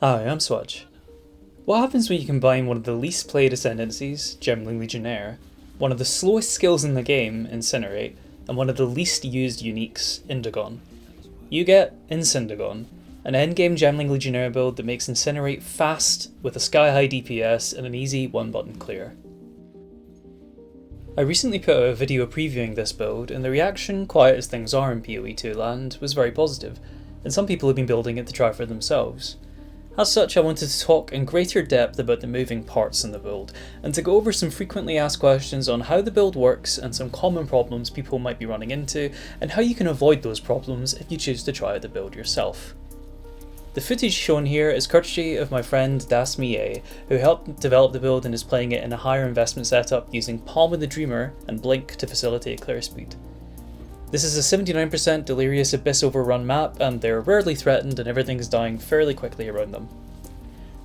Hi, I'm Swatch. What happens when you combine one of the least played ascendancies, Gemling Legionnaire, one of the slowest skills in the game, Incinerate, and one of the least used uniques, Indigon? You get Incindigon, an endgame Gemling Legionnaire build that makes Incinerate fast with a sky-high DPS and an easy one-button clear. I recently put out a video previewing this build, and the reaction, quiet as things are in PoE2 land, was very positive, and some people have been building it to try for themselves. As such, I wanted to talk in greater depth about the moving parts in the build, and to go over some frequently asked questions on how the build works and some common problems people might be running into, and how you can avoid those problems if you choose to try the build yourself. The footage shown here is courtesy of my friend Blasphemy, who helped develop the build and is playing it in a higher investment setup using Palm of the Dreamer and Blink to facilitate clear speed. This is a 79% Delirious Abyss overrun map, and they're rarely threatened and everything's dying fairly quickly around them.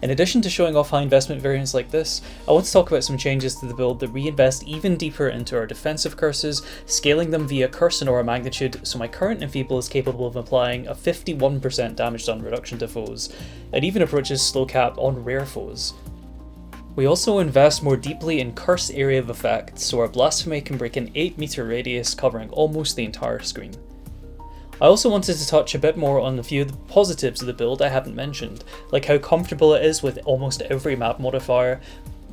In addition to showing off high investment variants like this, I want to talk about some changes to the build that reinvest even deeper into our defensive curses, scaling them via curse and aura magnitude, so my current Enfeeble is capable of applying a 51% damage done reduction to foes, and even approaches slow cap on rare foes. We also invest more deeply in curse area of effect, so our Blasphemy can break an 8 meter radius covering almost the entire screen. I also wanted to touch a bit more on a few of the positives of the build I haven't mentioned, like how comfortable it is with almost every map modifier,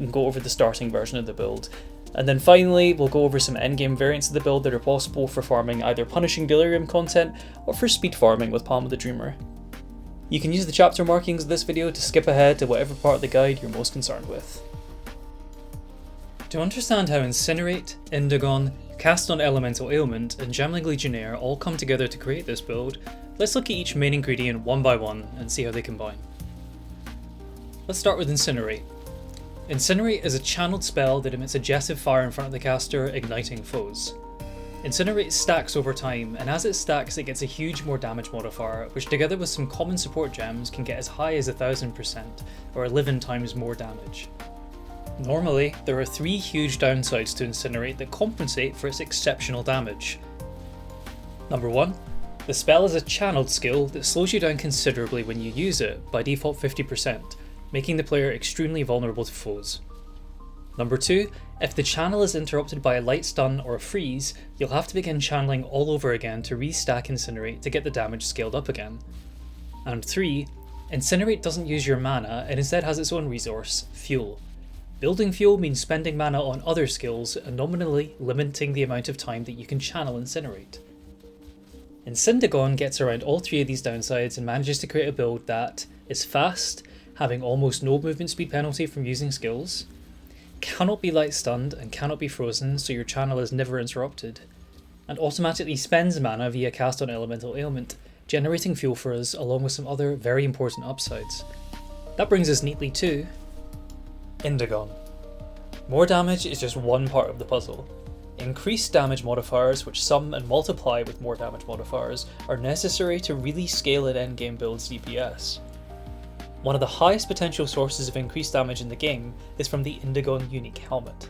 and go over the starting version of the build. And then finally, we'll go over some endgame variants of the build that are possible for farming either punishing delirium content, or for speed farming with Palm of the Dreamer. You can use the chapter markings of this video to skip ahead to whatever part of the guide you're most concerned with. To understand how Incinerate, Indigon, Cast on Elemental Ailment, and Gemling Legionnaire all come together to create this build, let's look at each main ingredient one by one and see how they combine. Let's start with Incinerate. Incinerate is a channeled spell that emits a jet of fire in front of the caster, igniting foes. Incinerate stacks over time, and as it stacks it gets a huge more damage modifier, which together with some common support gems can get as high as 1000% or 11 times more damage. Normally, there are 3 huge downsides to Incinerate that compensate for its exceptional damage. Number 1. The spell is a channeled skill that slows you down considerably when you use it, by default 50%, making the player extremely vulnerable to foes. Number 2. If the channel is interrupted by a light stun or a freeze, you'll have to begin channeling all over again to restack Incinerate to get the damage scaled up again. And 3. Incinerate doesn't use your mana and instead has its own resource, fuel. Building fuel means spending mana on other skills and nominally limiting the amount of time that you can channel Incinerate. Incindigon gets around all 3 of these downsides and manages to create a build that is fast, having almost no movement speed penalty from using skills, cannot be light stunned and cannot be frozen so your channel is never interrupted, and automatically spends mana via cast on elemental ailment, generating fuel for us along with some other very important upsides. That brings us neatly to Indigon. More damage is just one part of the puzzle. Increased damage modifiers, which sum and multiply with more damage modifiers, are necessary to really scale an endgame build's DPS. One of the highest potential sources of increased damage in the game is from the Indigon unique helmet.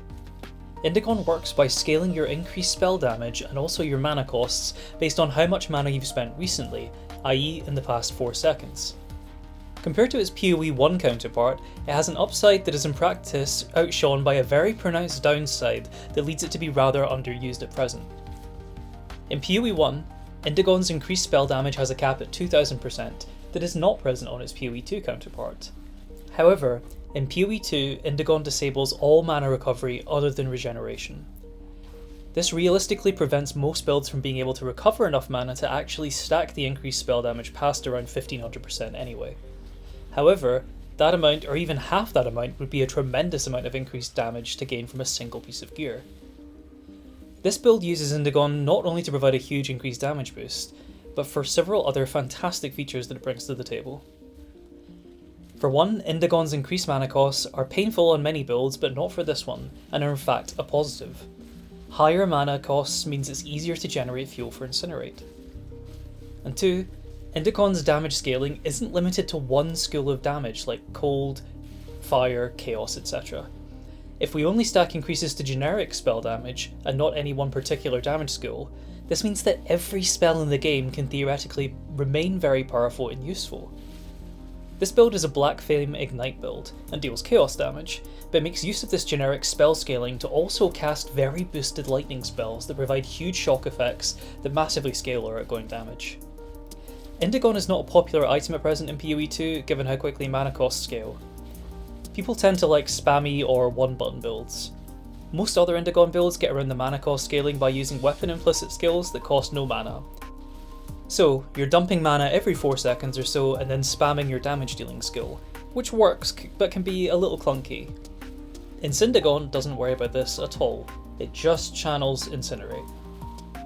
Indigon works by scaling your increased spell damage and also your mana costs based on how much mana you've spent recently, i.e. in the past 4 seconds. Compared to its PoE1 counterpart, it has an upside that is in practice outshone by a very pronounced downside that leads it to be rather underused at present. In PoE1, Indigon's increased spell damage has a cap at 2000% that is not present on its PoE2 counterpart. However, in PoE2, Indigon disables all mana recovery other than regeneration. This realistically prevents most builds from being able to recover enough mana to actually stack the increased spell damage past around 1500% anyway. However, that amount or even half that amount would be a tremendous amount of increased damage to gain from a single piece of gear. This build uses Indigon not only to provide a huge increased damage boost, but for several other fantastic features that it brings to the table. For one, Indigon's increased mana costs are painful on many builds but not for this one, and are in fact a positive. Higher mana costs means it's easier to generate fuel for Incinerate. And 2, Indigon's damage scaling isn't limited to one school of damage like cold, fire, chaos, etc. If we only stack increases to generic spell damage and not any one particular damage school, this means that every spell in the game can theoretically remain very powerful and useful. This build is a Black Flame Ignite build, and deals chaos damage, but makes use of this generic spell scaling to also cast very boosted lightning spells that provide huge shock effects that massively scale our outgoing damage. Indigon is not a popular item at present in PoE2, given how quickly mana costs scale. People tend to like spammy or one-button builds. Most other Indigon builds get around the mana cost scaling by using weapon implicit skills that cost no mana. So, you're dumping mana every 4 seconds or so and then spamming your damage dealing skill, which works but can be a little clunky. Incindigon doesn't worry about this at all, it just channels Incinerate.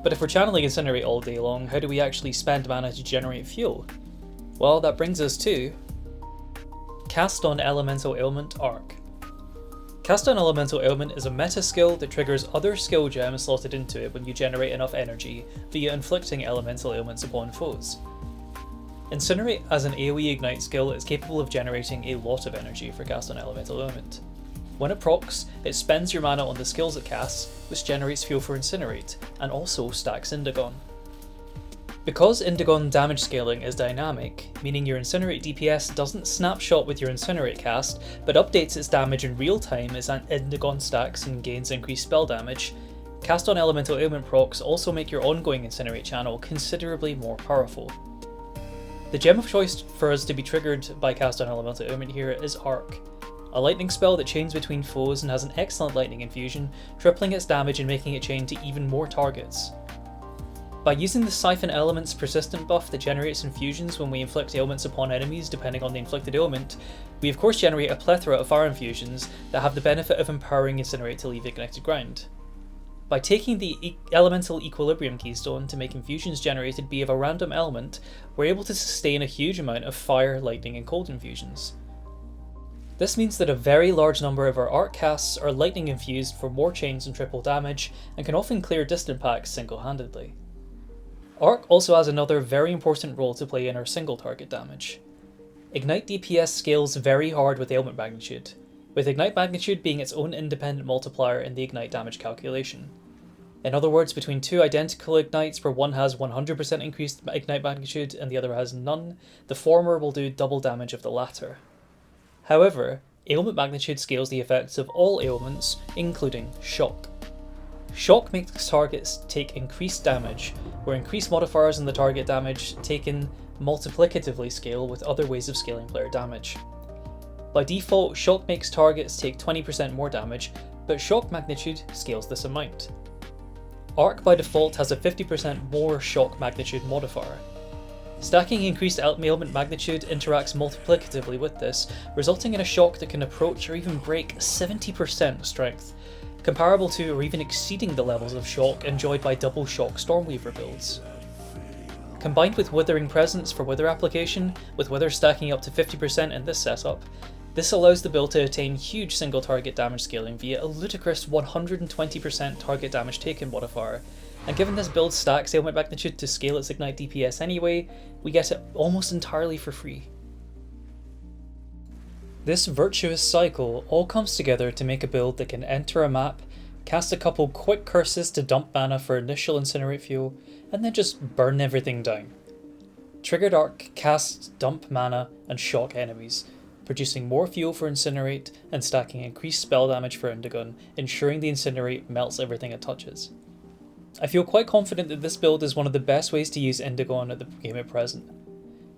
But if we're channeling Incinerate all day long, how do we actually spend mana to generate fuel? Well, that brings us to Cast on Elemental Ailment Arc. Cast on Elemental Ailment is a meta skill that triggers other skill gems slotted into it when you generate enough energy via inflicting elemental ailments upon foes. Incinerate as an AoE Ignite skill is capable of generating a lot of energy for Cast on Elemental Ailment. When it procs, it spends your mana on the skills it casts, which generates fuel for Incinerate, and also stacks Indigon. Because Indigon damage scaling is dynamic, meaning your Incinerate DPS doesn't snapshot with your Incinerate cast, but updates its damage in real time as Indigon stacks and gains increased spell damage, Cast on Elemental Ailment procs also make your ongoing Incinerate channel considerably more powerful. The gem of choice for us to be triggered by Cast on Elemental Ailment here is Arc, a lightning spell that chains between foes and has an excellent lightning infusion, tripling its damage and making it chain to even more targets. By using the Siphon Element's persistent buff that generates infusions when we inflict ailments upon enemies depending on the inflicted ailment, we of course generate a plethora of fire infusions that have the benefit of empowering Incinerate to leave ignited ground. By taking the Elemental Equilibrium keystone to make infusions generated be of a random element, we're able to sustain a huge amount of fire, lightning and cold infusions. This means that a very large number of our arc casts are lightning infused for more chains and triple damage, and can often clear distant packs single-handedly. Arc also has another very important role to play in our single target damage. Ignite DPS scales very hard with ailment magnitude, with Ignite magnitude being its own independent multiplier in the Ignite damage calculation. In other words, between two identical Ignites where one has 100% increased Ignite magnitude and the other has none, the former will do double damage of the latter. However, ailment magnitude scales the effects of all ailments, including shock. Shock makes targets take increased damage, where increased modifiers on the target damage taken multiplicatively scale with other ways of scaling player damage. By default, shock makes targets take 20% more damage, but shock magnitude scales this amount. Arc by default has a 50% more shock magnitude modifier. Stacking increased ailment magnitude interacts multiplicatively with this, resulting in a shock that can approach or even break 70% strength, comparable to or even exceeding the levels of shock enjoyed by double shock Stormweaver builds. Combined with Withering Presence for wither application, with wither stacking up to 50% in this setup, this allows the build to attain huge single target damage scaling via a ludicrous 120% target damage taken modifier, and given this build stacks ailment magnitude to scale its Ignite DPS anyway, we get it almost entirely for free. This virtuous cycle all comes together to make a build that can enter a map, cast a couple quick curses to dump mana for initial Incinerate fuel, and then just burn everything down. Triggered Arc casts dump mana and shock enemies, producing more fuel for Incinerate and stacking increased spell damage for Indigon, ensuring the Incinerate melts everything it touches. I feel quite confident that this build is one of the best ways to use Indigon at the game at present.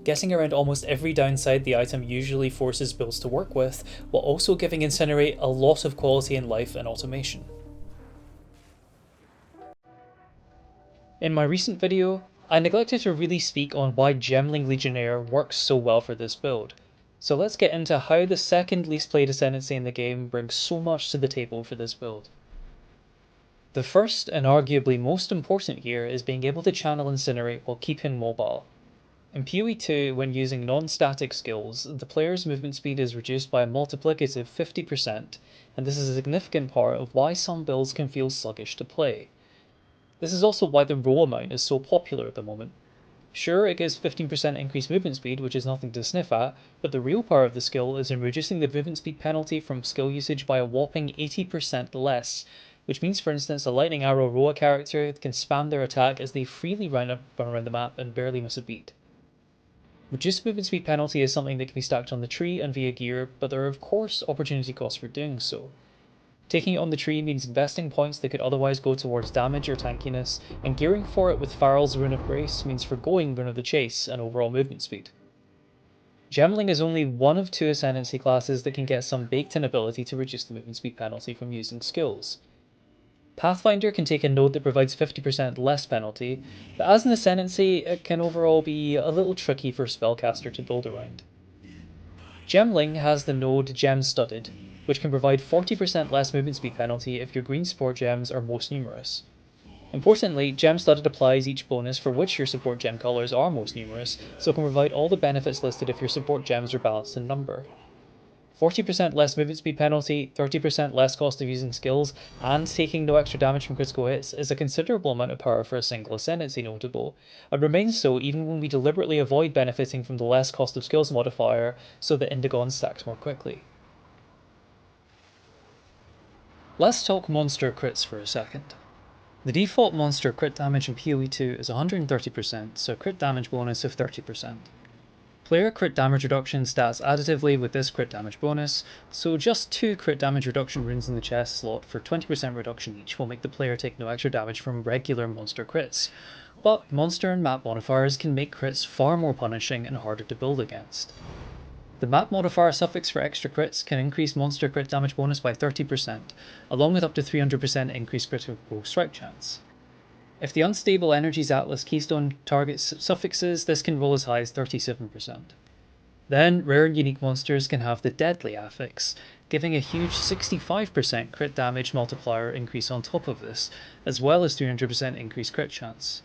Getting around almost every downside the item usually forces builds to work with, while also giving Incinerate a lot of quality in life and automation. In my recent video, I neglected to really speak on why Gemling Legionnaire works so well for this build, so let's get into how the second least played ascendancy in the game brings so much to the table for this build. The first and arguably most important here is being able to channel Incinerate while keeping mobile. In PoE2, when using non-static skills, the player's movement speed is reduced by a multiplicative 50%, and this is a significant part of why some builds can feel sluggish to play. This is also why the roll amount is so popular at the moment. Sure, it gives 15% increased movement speed, which is nothing to sniff at, but the real power of the skill is in reducing the movement speed penalty from skill usage by a whopping 80% less, which means for instance a Lightning Arrow Roa character can spam their attack as they freely run around the map and barely miss a beat. Reduced movement speed penalty is something that can be stacked on the tree and via gear, but there are of course opportunity costs for doing so. Taking it on the tree means investing points that could otherwise go towards damage or tankiness, and gearing for it with Farrell's Rune of Grace means forgoing Rune of the Chase and overall movement speed. Gemling is only one of two Ascendancy classes that can get some baked-in ability to reduce the movement speed penalty from using skills. Pathfinder can take a node that provides 50% less penalty, but as an Ascendancy, it can overall be a little tricky for a spellcaster to build around. Gemling has the node Gem Studded, which can provide 40% less movement speed penalty if your green support gems are most numerous. Importantly, Gem Studded applies each bonus for which your support gem colours are most numerous, so it can provide all the benefits listed if your support gems are balanced in number. 40% less movement speed penalty, 30% less cost of using skills, and taking no extra damage from critical hits is a considerable amount of power for a single Ascendancy notable, and remains so even when we deliberately avoid benefiting from the less cost of skills modifier so that Indigon stacks more quickly. Let's talk monster crits for a second. The default monster crit damage in PoE2 is 130%, so a crit damage bonus of 30%. Player crit damage reduction stats additively with this crit damage bonus, so just 2 crit damage reduction runes in the chest slot for 20% reduction each will make the player take no extra damage from regular monster crits, but monster and map modifiers can make crits far more punishing and harder to build against. The map modifier suffix for extra crits can increase monster crit damage bonus by 30%, along with up to 300% increased critical strike chance. If the Unstable Energies Atlas Keystone targets suffixes, this can roll as high as 37%. Then, rare and unique monsters can have the Deadly affix, giving a huge 65% crit damage multiplier increase on top of this, as well as 300% increased crit chance.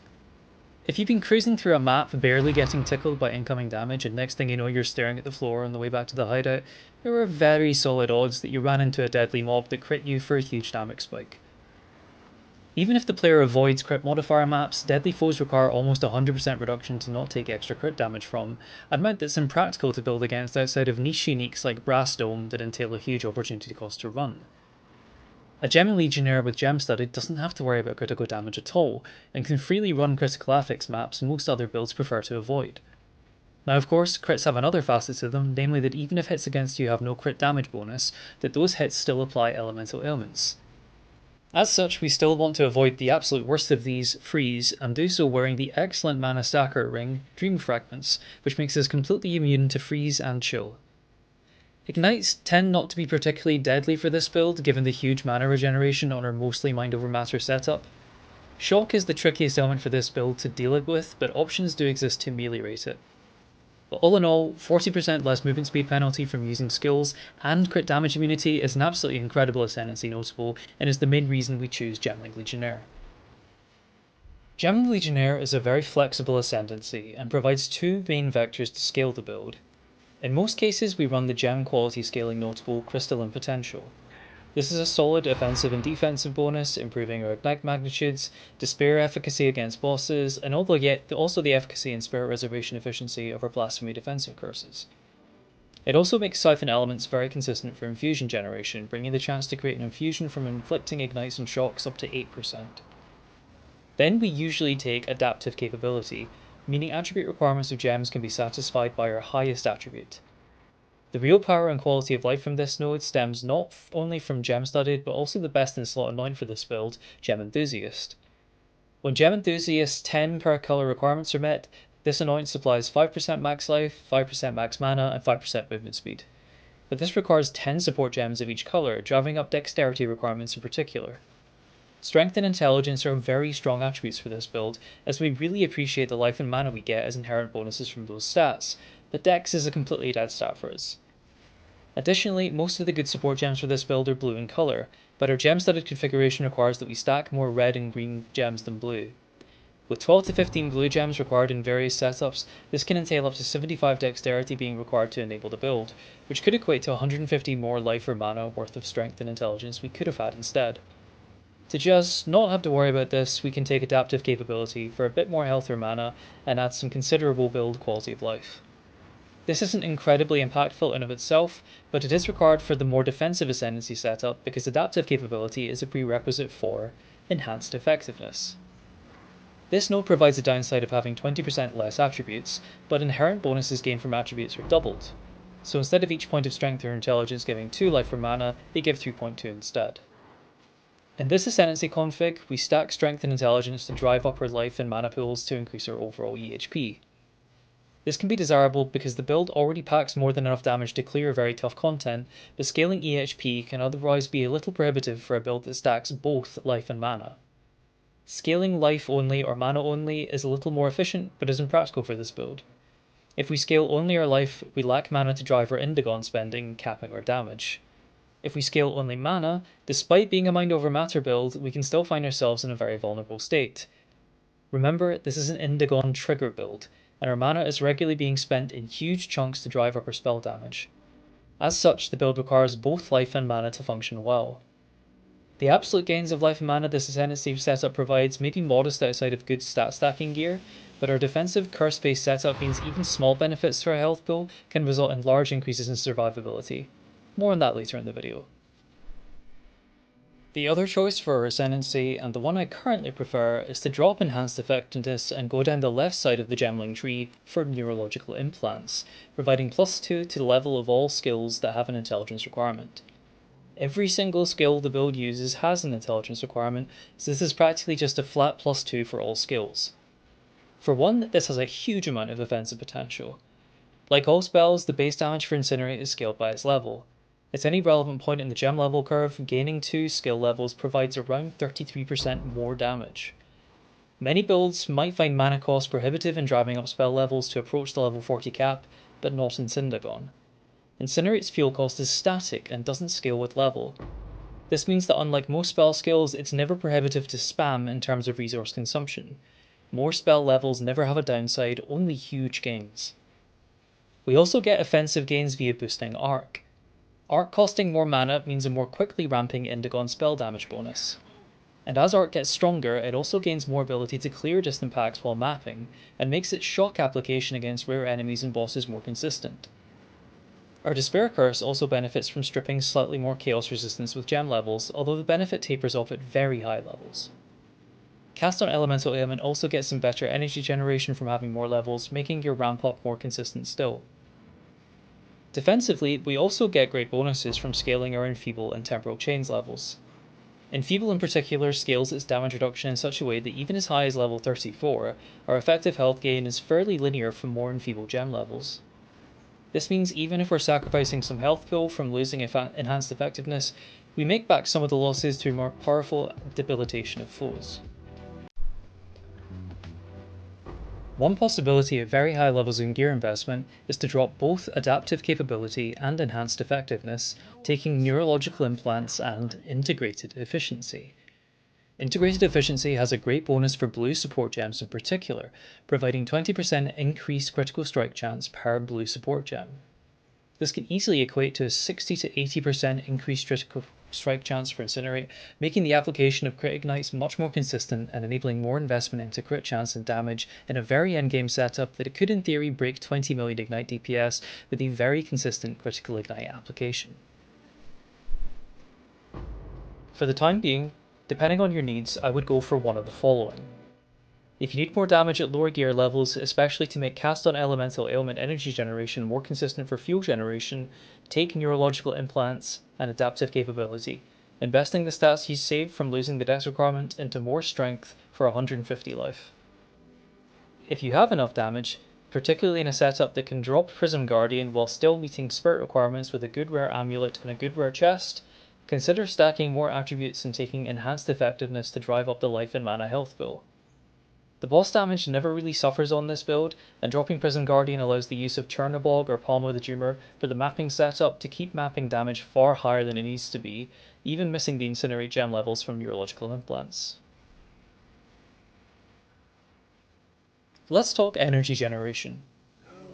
If you've been cruising through a map barely getting tickled by incoming damage and next thing you know you're staring at the floor on the way back to the hideout, there are very solid odds that you ran into a deadly mob that crit you for a huge damage spike. Even if the player avoids crit modifier maps, deadly foes require almost 100% reduction to not take extra crit damage from, and meant that's impractical to build against outside of niche uniques like Brass Dome that entail a huge opportunity cost to run. A Gemling Legionnaire with Gem Studded doesn't have to worry about critical damage at all, and can freely run critical affix maps most other builds prefer to avoid. Now of course, crits have another facet to them, namely that even if hits against you have no crit damage bonus, that those hits still apply elemental ailments. As such, we still want to avoid the absolute worst of these, freeze, and do so wearing the excellent mana stacker ring, Dream Fragments, which makes us completely immune to freeze and chill. Ignites tend not to be particularly deadly for this build, given the huge mana regeneration on our mostly mind over matter setup. Shock is the trickiest element for this build to deal with, but options do exist to ameliorate it. But all in all, 40% less movement speed penalty from using skills and crit damage immunity is an absolutely incredible Ascendancy notable, and is the main reason we choose Gemling Legionnaire. Gemling Legionnaire is a very flexible Ascendancy, and provides two main vectors to scale the build. In most cases we run the gem quality scaling notable Crystalline Potential. This is a solid offensive and defensive bonus, improving our ignite magnitudes, despair efficacy against bosses, and also the efficacy and spirit reservation efficiency of our Blasphemy defensive curses. It also makes siphon elements very consistent for infusion generation, bringing the chance to create an infusion from inflicting ignites and shocks up to 8%. Then we usually take adaptive capability, meaning attribute requirements of gems can be satisfied by our highest attribute. The real power and quality of life from this node stems not only from Gem Studded, but also the best in slot anoint for this build, Gem Enthusiast. When Gem Enthusiast's 10 per colour requirements are met, this anoint supplies 5% max life, 5% max mana, and 5% movement speed. But this requires 10 support gems of each colour, driving up dexterity requirements in particular. Strength and intelligence are very strong attributes for this build, as we really appreciate the life and mana we get as inherent bonuses from those stats, but dex is a completely dead stat for us. Additionally, most of the good support gems for this build are blue in colour, but our gem-studded configuration requires that we stack more red and green gems than blue. With 12 to 15 blue gems required in various setups, this can entail up to 75 dexterity being required to enable the build, which could equate to 150 more life or mana worth of strength and intelligence we could have had instead. To just not have to worry about this, we can take adaptive capability for a bit more health or mana, and add some considerable build quality of life. This isn't incredibly impactful in and of itself, but it is required for the more defensive Ascendancy setup because adaptive capability is a prerequisite for enhanced effectiveness. This node provides a downside of having 20% less attributes, but inherent bonuses gained from attributes are doubled. So instead of each point of strength or intelligence giving 2 life or mana, they give 3.2 instead. In this Ascendancy config, we stack strength and intelligence to drive up our life and mana pools to increase our overall EHP. This can be desirable because the build already packs more than enough damage to clear very tough content, but scaling EHP can otherwise be a little prohibitive for a build that stacks both life and mana. Scaling life only or mana only is a little more efficient, but isn't practical for this build. If we scale only our life, we lack mana to drive our Indigon spending, capping our damage. If we scale only mana, despite being a mind over matter build, we can still find ourselves in a very vulnerable state. Remember, this is an Indigon trigger build, and our mana is regularly being spent in huge chunks to drive up our spell damage. As such, the build requires both life and mana to function well. The absolute gains of life and mana this Ascendancy setup provides may be modest outside of good stat stacking gear, but our defensive curse-based setup means even small benefits to our health pool can result in large increases in survivability. More on that later in the video. The other choice for our Ascendancy, and the one I currently prefer, is to drop Enhanced Effectiveness and go down the left side of the Gemling tree for Neurological Implants, providing +2 to the level of all skills that have an intelligence requirement. Every single skill the build uses has an intelligence requirement, so this is practically just a flat +2 for all skills. For one, this has a huge amount of offensive potential. Like all spells, the base damage for Incinerate is scaled by its level. At any relevant point in the gem level curve, gaining 2 skill levels provides around 33% more damage. Many builds might find mana cost prohibitive in driving up spell levels to approach the level 40 cap, but not Incindigon. Incinerate's fuel cost is static and doesn't scale with level. This means that unlike most spell skills, it's never prohibitive to spam in terms of resource consumption. More spell levels never have a downside, only huge gains. We also get offensive gains via boosting Arc. Arc costing more mana means a more quickly ramping Indigon spell damage bonus. And as Arc gets stronger, it also gains more ability to clear distant packs while mapping, and makes its shock application against rare enemies and bosses more consistent. Our Despair Curse also benefits from stripping slightly more chaos resistance with gem levels, although the benefit tapers off at very high levels. Cast on Elemental Ailment also gets some better energy generation from having more levels, making your ramp up more consistent still. Defensively, we also get great bonuses from scaling our Enfeeble and Temporal Chains levels. Enfeeble in particular scales its damage reduction in such a way that even as high as level 34, our effective health gain is fairly linear from more Enfeeble gem levels. This means even if we're sacrificing some health pool from losing enhanced effectiveness, we make back some of the losses through more powerful debilitation of foes. One possibility at very high levels in gear investment is to drop both adaptive capability and enhanced effectiveness, taking neurological implants and integrated efficiency. Integrated efficiency has a great bonus for blue support gems in particular, providing 20% increased critical strike chance per blue support gem. This can easily equate to a 60 to 80% increased critical strike chance for Incinerate, making the application of crit ignites much more consistent and enabling more investment into crit chance and damage in a very endgame setup that it could in theory break 20 million ignite DPS with a very consistent critical ignite application. For the time being, depending on your needs, I would go for one of the following. If you need more damage at lower gear levels, especially to make cast on elemental ailment energy generation more consistent for fuel generation, take neurological implants and adaptive capability, investing the stats you save from losing the dex requirement into more strength for 150 life. If you have enough damage, particularly in a setup that can drop Prism Guardian while still meeting spirit requirements with a good rare amulet and a good rare chest, consider stacking more attributes and taking enhanced effectiveness to drive up the life and mana health pool. The boss damage never really suffers on this build, and dropping Prism Guardian allows the use of Chernobog or Palmo the Doomer for the mapping setup to keep mapping damage far higher than it needs to be, even missing the Incinerate gem levels from neurological implants. Let's talk energy generation.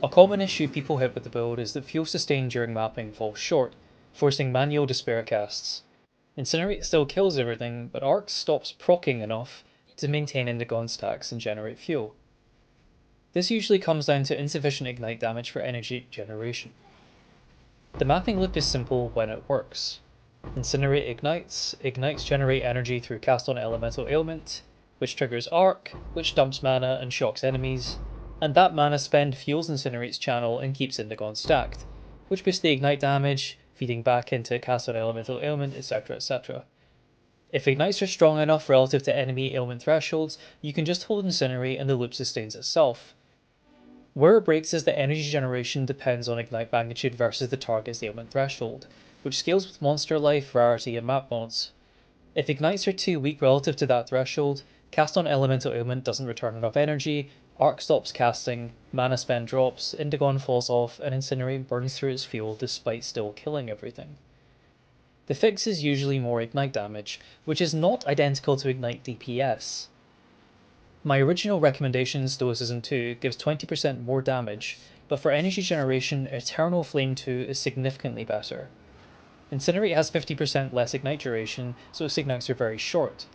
A common issue people hit with the build is that fuel sustained during mapping falls short, forcing manual despair casts. Incinerate still kills everything, but Arc stops proccing enough to maintain Indigon stacks and generate fuel. This usually comes down to insufficient ignite damage for energy generation. The mapping loop is simple when it works. Incinerate ignites generate energy through cast on elemental ailment, which triggers Arc, which dumps mana and shocks enemies, and that mana spend fuels Incinerate's channel and keeps Indigon stacked, which boosts the ignite damage, feeding back into cast on elemental ailment, etc, etc. If ignites are strong enough relative to enemy ailment thresholds, you can just hold Incinerate and the loop sustains itself. Where it breaks is that energy generation depends on ignite magnitude versus the target's ailment threshold, which scales with monster life, rarity, and map mods. If ignites are too weak relative to that threshold, cast on elemental ailment doesn't return enough energy, Arc stops casting, mana spend drops, Indigon falls off, and Incinerate burns through its fuel despite still killing everything. The fix is usually more ignite damage, which is not identical to ignite DPS. My original recommendation, Stoicism 2, gives 20% more damage, but for energy generation, Eternal Flame 2 is significantly better. Incinerate has 50% less ignite duration, so its ignites are very short.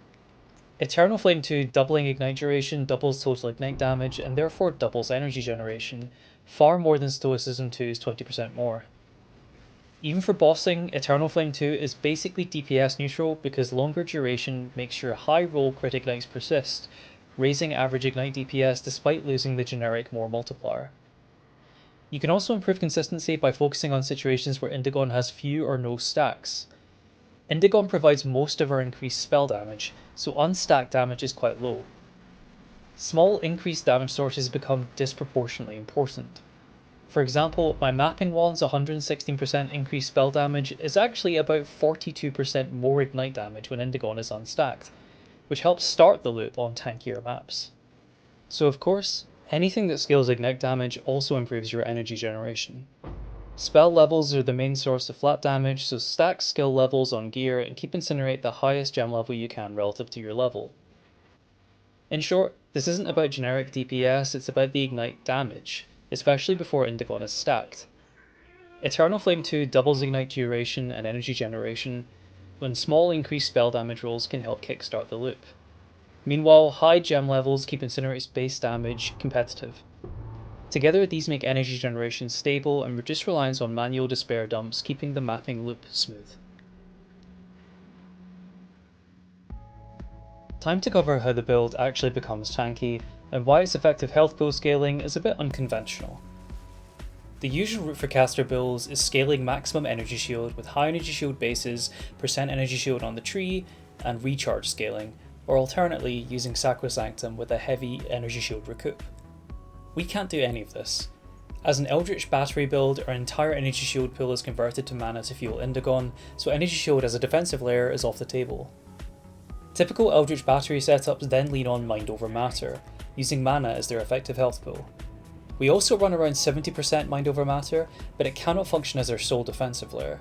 Eternal Flame 2 doubling ignite duration doubles total ignite damage and therefore doubles energy generation, far more than Stoicism 2's 20% more. Even for bossing, Eternal Flame 2 is basically DPS neutral because longer duration makes your high roll crit ignites persist, raising average ignite DPS despite losing the generic more multiplier. You can also improve consistency by focusing on situations where Indigon has few or no stacks. Indigon provides most of our increased spell damage, so unstacked damage is quite low. Small increased damage sources become disproportionately important. For example, my mapping wand's 116% increased spell damage is actually about 42% more ignite damage when Indigon is unstacked, which helps start the loop on tankier maps. So of course, anything that scales ignite damage also improves your energy generation. Spell levels are the main source of flat damage, so stack skill levels on gear and keep Incinerate the highest gem level you can relative to your level. In short, this isn't about generic DPS, it's about the ignite damage, especially before Indigon is stacked. Eternal Flame 2 doubles ignite duration and energy generation, when small increased spell damage rolls can help kickstart the loop. Meanwhile, high gem levels keep Incinerate's base damage competitive. Together, these make energy generation stable and reduce reliance on manual despair dumps, keeping the mapping loop smooth. Time to cover how the build actually becomes tanky, and why its effective health pool scaling is a bit unconventional. The usual route for caster builds is scaling maximum energy shield with high energy shield bases, percent energy shield on the tree, and recharge scaling, or alternately using Sacrosanctum with a heavy energy shield recoup. We can't do any of this. As an Eldritch Battery build, our entire energy shield pool is converted to mana to fuel Indigon, so energy shield as a defensive layer is off the table. Typical Eldritch Battery setups then lean on Mind over Matter, using mana as their effective health pool. We also run around 70% Mind over Matter, but it cannot function as their sole defensive layer.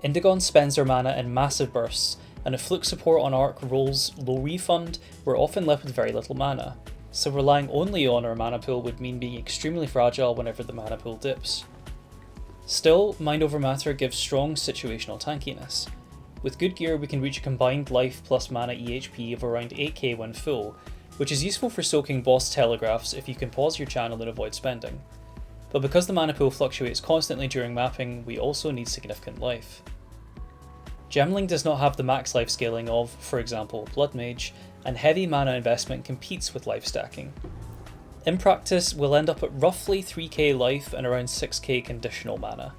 Indigon spends their mana in massive bursts, and if Fluke support on Arc rolls low refund, we're often left with very little mana, so relying only on our mana pool would mean being extremely fragile whenever the mana pool dips. Still, Mind over Matter gives strong situational tankiness. With good gear we can reach a combined life plus mana EHP of around 8k when full, which is useful for soaking boss telegraphs if you can pause your channel and avoid spending. But because the mana pool fluctuates constantly during mapping, we also need significant life. Gemling does not have the max life scaling of, for example, Blood Mage, and heavy mana investment competes with life stacking. In practice, we'll end up at roughly 3k life and around 6k conditional mana.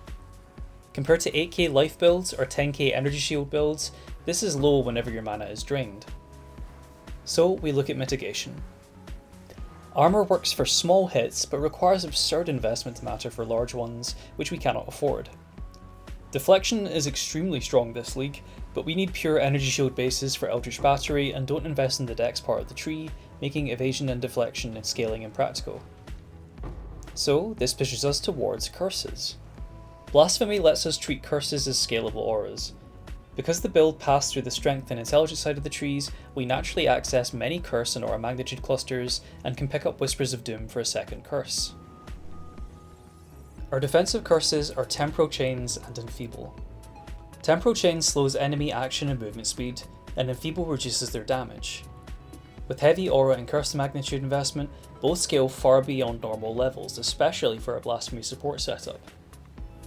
Compared to 8k life builds or 10k energy shield builds, this is low whenever your mana is drained. So we look at mitigation. Armour works for small hits, but requires absurd investment matter for large ones, which we cannot afford. Deflection is extremely strong this league, but we need pure energy shield bases for Eldritch Battery and don't invest in the dex part of the tree, making evasion and deflection and scaling impractical. So this pushes us towards curses. Blasphemy lets us treat curses as scalable auras. Because the build passed through the strength and intelligence side of the trees, we naturally access many curse and aura magnitude clusters and can pick up Whispers of Doom for a second curse. Our defensive curses are Temporal Chains and Enfeeble. Temporal Chains slows enemy action and movement speed, and Enfeeble reduces their damage. With heavy aura and curse magnitude investment, both scale far beyond normal levels, especially for a Blasphemy support setup.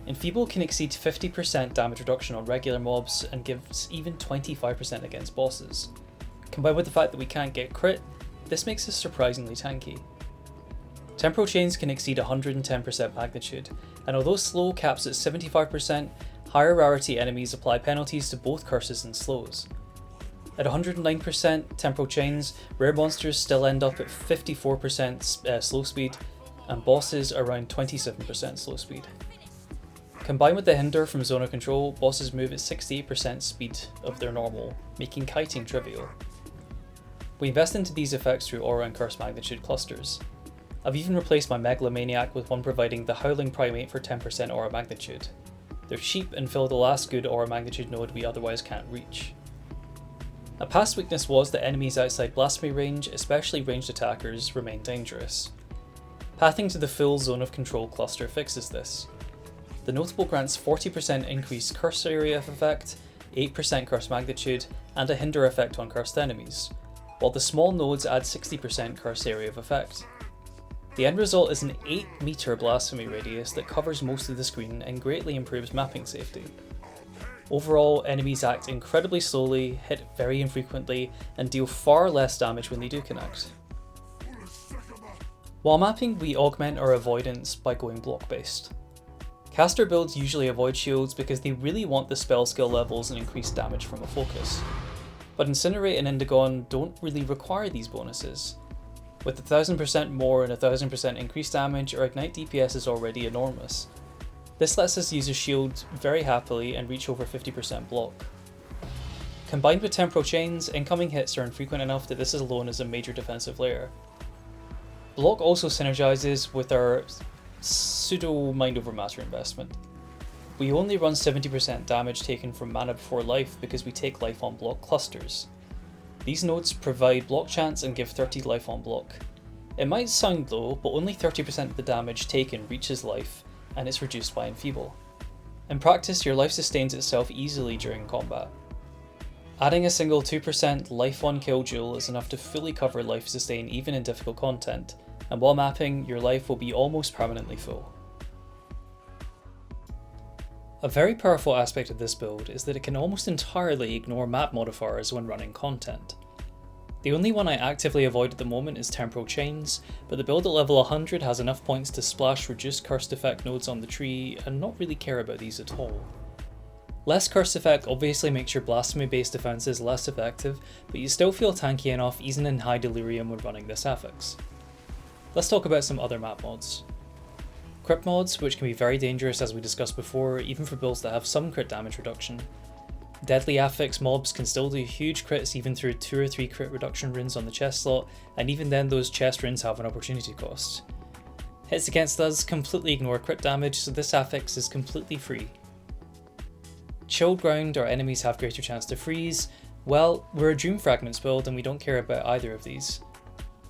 Enfeeble can exceed 50% damage reduction on regular mobs and gives even 25% against bosses. Combined with the fact that we can't get crit, this makes us surprisingly tanky. Temporal Chains can exceed 110% magnitude, and although slow caps at 75%, higher rarity enemies apply penalties to both curses and slows. At 109% Temporal Chains, rare monsters still end up at 54% slow speed, and bosses around 27% slow speed. Combined with the hinder from Zone of Control, bosses move at 68% speed of their normal, making kiting trivial. We invest into these effects through aura and curse magnitude clusters. I've even replaced my Megalomaniac with one providing the Howling Primate for 10% aura magnitude. They're cheap and fill the last good aura magnitude node we otherwise can't reach. A past weakness was that enemies outside Blasphemy range, especially ranged attackers, remain dangerous. Pathing to the full Zone of Control cluster fixes this. The notable grants 40% increased curse area of effect, 8% curse magnitude, and a hinder effect on cursed enemies, while the small nodes add 60% curse area of effect. The end result is an 8 meter Blasphemy radius that covers most of the screen and greatly improves mapping safety. Overall, enemies act incredibly slowly, hit very infrequently, and deal far less damage when they do connect. While mapping, we augment our avoidance by going block based. Caster builds usually avoid shields because they really want the spell skill levels and increased damage from a focus. But Incinerate and Indigon don't really require these bonuses. With 1000% more and 1000% increased damage, our ignite DPS is already enormous. This lets us use a shield very happily and reach over 50% block. Combined with Temporal Chains, incoming hits are infrequent enough that this alone is a major defensive layer. Block also synergizes with our pseudo mind over matter investment. We only run 70% damage taken from mana before life because we take life on block clusters. These nodes provide block chance and give 30 life on block. It might sound low, but only 30% of the damage taken reaches life, and it's reduced by Enfeeble. In practice, your life sustains itself easily during combat. Adding a single 2% life on kill jewel is enough to fully cover life sustain even in difficult content, and while mapping, your life will be almost permanently full. A very powerful aspect of this build is that it can almost entirely ignore map modifiers when running content. The only one I actively avoid at the moment is Temporal Chains, but the build at level 100 has enough points to splash reduced cursed effect nodes on the tree and not really care about these at all. Less cursed effect obviously makes your Blasphemy based defenses less effective, but you still feel tanky enough even in high delirium when running this affix. Let's talk about some other map mods. Crit mods, which can be very dangerous as we discussed before, even for builds that have some crit damage reduction. Deadly affix mobs can still do huge crits even through 2 or 3 crit reduction runes on the chest slot, and even then those chest runes have an opportunity cost. Hits against us completely ignore crit damage, so this affix is completely free. Chilled ground, our enemies have greater chance to freeze. Well, we're a Dream Fragments build and we don't care about either of these.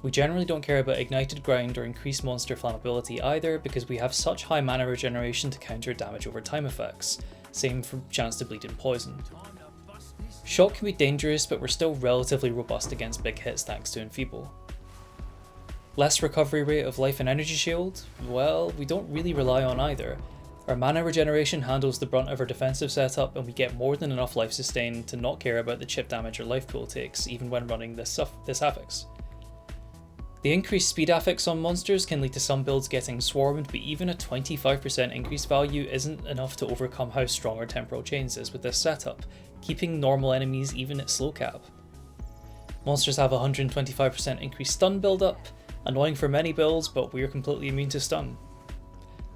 We generally don't care about ignited ground or increased monster flammability either because we have such high mana regeneration to counter damage over time effects, same for chance to bleed and poison. Shock can be dangerous, but we're still relatively robust against big hits thanks to Enfeeble. Less recovery rate of life and energy shield? Well, we don't really rely on either. Our mana regeneration handles the brunt of our defensive setup and we get more than enough life sustain to not care about the chip damage our life pool takes even when running this affix. The increased speed affix on monsters can lead to some builds getting swarmed, but even a 25% increased value isn't enough to overcome how strong our Temporal Chains is with this setup, keeping normal enemies even at slow cap. Monsters have 125% increased stun build-up, annoying for many builds, but we're completely immune to stun.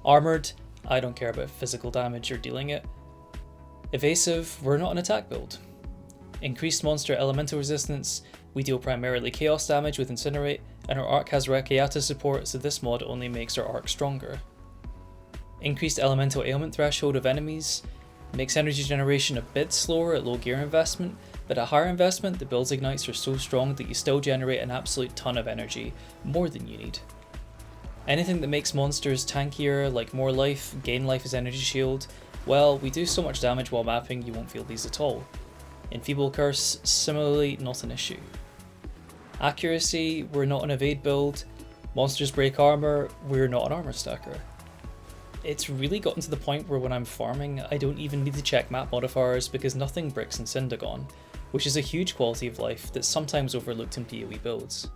Armoured, I don't care about physical damage or dealing it. Evasive, we're not an attack build. Increased monster elemental resistance, we deal primarily chaos damage with Incinerate, and our Arc has Rekiata support, so this mod only makes our Arc stronger. Increased elemental ailment threshold of enemies, makes energy generation a bit slower at low gear investment, but at higher investment the build's ignites are so strong that you still generate an absolute ton of energy, more than you need. Anything that makes monsters tankier, like more life, gain life as energy shield, well, we do so much damage while mapping you won't feel these at all. Enfeeble Curse, similarly not an issue. Accuracy, we're not an evade build. Monsters break armor, we're not an armor stacker. It's really gotten to the point where when I'm farming, I don't even need to check map modifiers because nothing bricks Incindigon, which is a huge quality of life that's sometimes overlooked in PoE builds.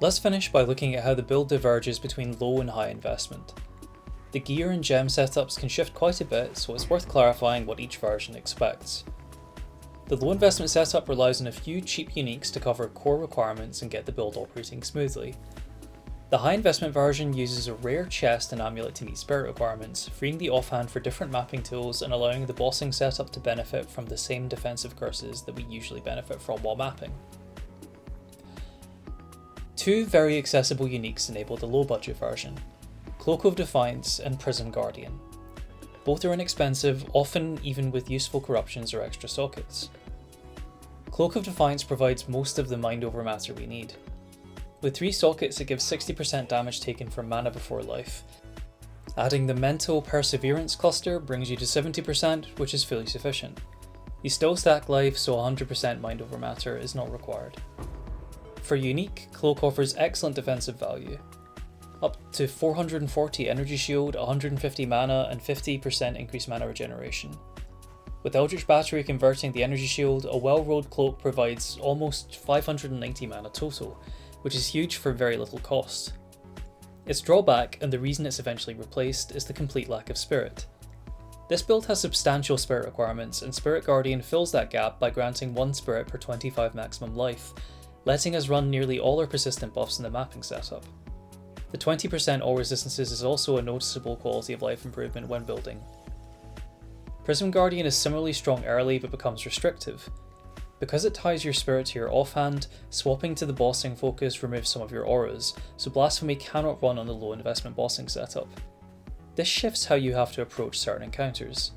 Let's finish by looking at how the build diverges between low and high investment. The gear and gem setups can shift quite a bit, so it's worth clarifying what each version expects. The low investment setup relies on a few cheap uniques to cover core requirements and get the build operating smoothly. The high investment version uses a rare chest and amulet to meet spirit requirements, freeing the offhand for different mapping tools and allowing the bossing setup to benefit from the same defensive curses that we usually benefit from while mapping. Two very accessible uniques enable the low budget version, Cloak of Defiance and Prism Guardian. Both are inexpensive, often even with useful corruptions or extra sockets. Cloak of Defiance provides most of the mind over matter we need. With 3 sockets it gives 60% damage taken from mana before life. Adding the Mental Perseverance cluster brings you to 70%, which is fully sufficient. You still stack life, so 100% mind over matter is not required. For unique, Cloak offers excellent defensive value. Up to 440 energy shield, 150 mana and 50% increased mana regeneration. With Eldritch Battery converting the energy shield, a well-rolled cloak provides almost 590 mana total, which is huge for very little cost. Its drawback, and the reason it's eventually replaced, is the complete lack of spirit. This build has substantial spirit requirements, and Spirit Guardian fills that gap by granting 1 spirit per 25 maximum life, letting us run nearly all our persistent buffs in the mapping setup. The 20% all resistances is also a noticeable quality of life improvement when building. Prism Guardian is similarly strong early but becomes restrictive. Because it ties your spirit to your offhand, swapping to the bossing focus removes some of your auras, so Blasphemy cannot run on the low investment bossing setup. This shifts how you have to approach certain encounters.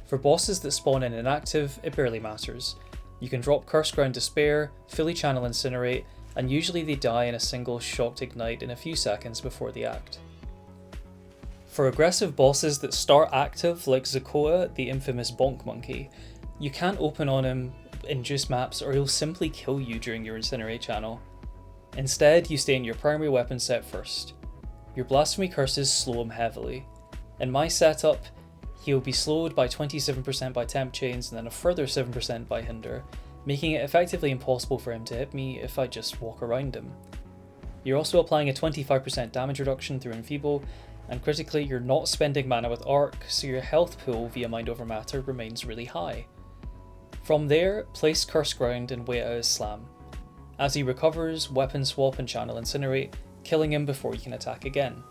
For bosses that spawn in inactive, it barely matters. You can drop Curse Ground Despair, fully channel Incinerate, and usually they die in a single shocked ignite in a few seconds before the act. For aggressive bosses that start active like Zakoa, the infamous Bonk Monkey, you can't open on him in juice maps or he'll simply kill you during your Incinerate channel. Instead, you stay in your primary weapon set first. Your Blasphemy curses slow him heavily. In my setup, he'll be slowed by 27% by Temp Chains and then a further 7% by Hinder, making it effectively impossible for him to hit me if I just walk around him. You're also applying a 25% damage reduction through Enfeeble, and critically you're not spending mana with Arc, so your health pool via Mind Over Matter remains really high. From there, place Curse Ground and wait out his slam. As he recovers, weapon swap and channel Incinerate, killing him before you can attack again.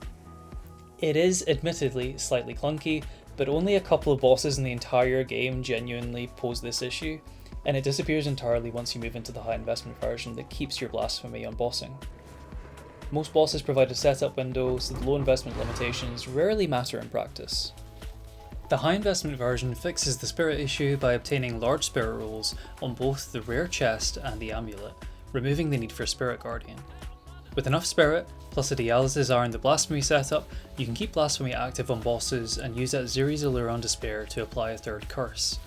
It is admittedly slightly clunky, but only a couple of bosses in the entire game genuinely pose this issue, and it disappears entirely once you move into the high investment version that keeps your Blasphemy on bossing. Most bosses provide a setup window, so the low investment limitations rarely matter in practice. The high investment version fixes the spirit issue by obtaining large spirit rolls on both the rare chest and the amulet, removing the need for Spirit Guardian. With enough spirit, plus a Dialysis are in the Blasphemy setup, you can keep Blasphemy active on bosses and use that Zuri's Allure on Despair to apply a third curse.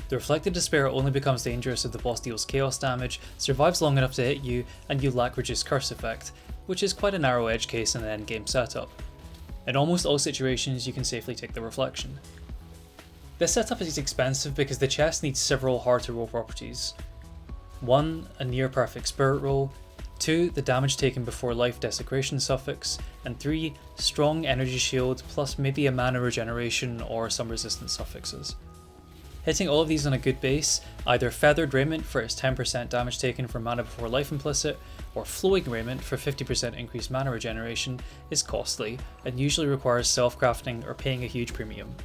The Reflected Despair only becomes dangerous if the boss deals chaos damage, survives long enough to hit you, and you lack Reduced Curse effect, which is quite a narrow edge case in an endgame setup. In almost all situations you can safely take the Reflection. This setup is expensive because the chest needs several hard to roll properties. 1. A near perfect spirit roll, 2. The damage taken before life desecration suffix, and 3. Strong energy shield plus maybe a mana regeneration or some resistance suffixes. Hitting all of these on a good base, either Feathered Raiment for its 10% damage taken from mana before life implicit, or Flowing Raiment for 50% increased mana regeneration, is costly and usually requires self-crafting or paying a huge premium.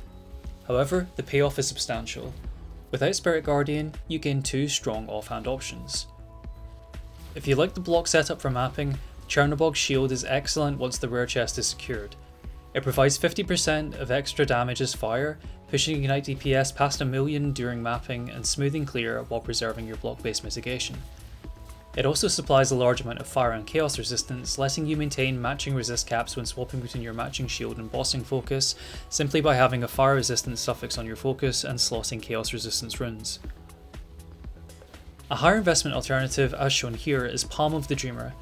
However, the payoff is substantial. Without Spirit Guardian, you gain 2 strong offhand options. If you like the block setup for mapping, Chernobog's shield is excellent once the rare chest is secured. It provides 50% of extra damage as fire, pushing Ignite DPS past 1 million during mapping and smoothing clear while preserving your block-based mitigation. It also supplies a large amount of fire and chaos resistance, letting you maintain matching resist caps when swapping between your matching shield and bossing focus, simply by having a fire resistance suffix on your focus and slotting chaos resistance runes. A higher investment alternative, as shown here, is Palm of the Dreamer.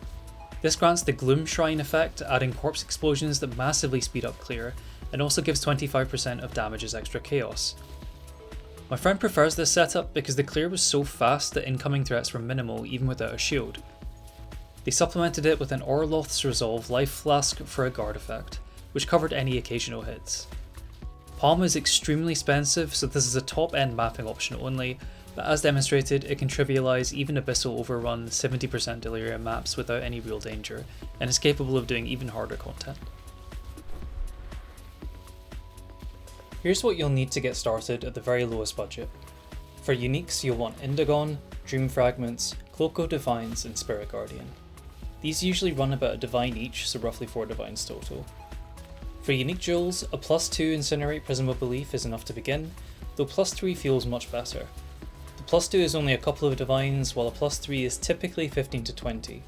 This grants the Gloom Shrine effect, adding corpse explosions that massively speed up clear, and also gives 25% of damage as extra chaos. My friend prefers this setup because the clear was so fast that incoming threats were minimal even without a shield. They supplemented it with an Orloth's Resolve Life Flask for a guard effect, which covered any occasional hits. Palm is extremely expensive, so this is a top end mapping option only, but as demonstrated it can trivialise even Abyssal Overrun 70% Delirium maps without any real danger, and is capable of doing even harder content. Here's what you'll need to get started at the very lowest budget. For uniques you'll want Indigon, Dream Fragments, Cloak of Divines and Spirit Guardian. These usually run about a divine each, so roughly 4 divines total. For unique jewels, a +2 Incinerate Prism of Belief is enough to begin, though +3 feels much better. The +2 is only a couple of divines, while a +3 is typically 15 to 20.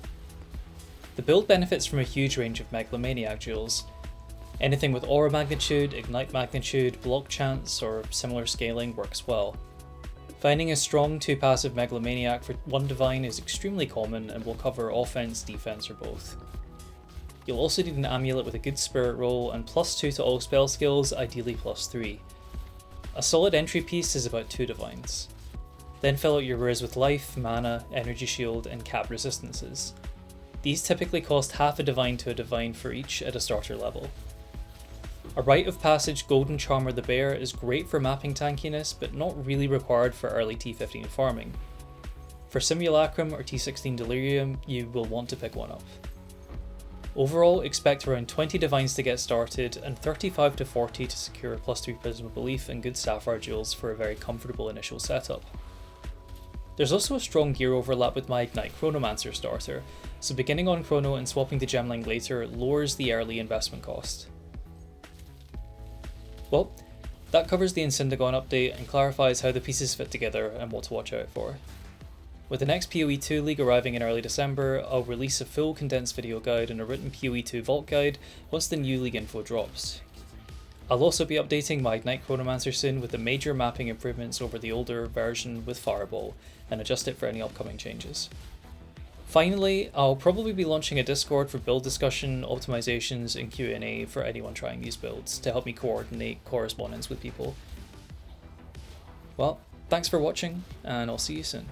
The build benefits from a huge range of Megalomaniac jewels. Anything with Aura Magnitude, Ignite Magnitude, Block Chance, or similar scaling works well. Finding a strong 2 passive Megalomaniac for 1 divine is extremely common and will cover offense, defense, or both. You'll also need an amulet with a good spirit roll and +2 to all spell skills, ideally +3. A solid entry piece is about 2 divines. Then fill out your rares with life, mana, energy shield, and cap resistances. These typically cost half a divine to a divine for each at a starter level. A Rite of Passage Golden Charmer the Bear is great for mapping tankiness, but not really required for early T15 farming. For Simulacrum or T16 Delirium, you will want to pick one up. Overall, expect around 20 divines to get started, and 35 to 40 to secure a +3 Prism of Belief and good Sapphire jewels for a very comfortable initial setup. There's also a strong gear overlap with my Ignite Chronomancer starter, so beginning on Chrono and swapping to Gemling later lowers the early investment cost. Well, that covers the Incindigon update and clarifies how the pieces fit together and what to watch out for. With the next PoE2 League arriving in early December, I'll release a full condensed video guide and a written PoE2 Vault guide once the new League info drops. I'll also be updating my Ignite Chronomancer soon with the major mapping improvements over the older version with Fireball, and adjust it for any upcoming changes. Finally, I'll probably be launching a Discord for build discussion, optimizations and Q&A for anyone trying these builds to help me coordinate correspondence with people. Well, thanks for watching, and I'll see you soon.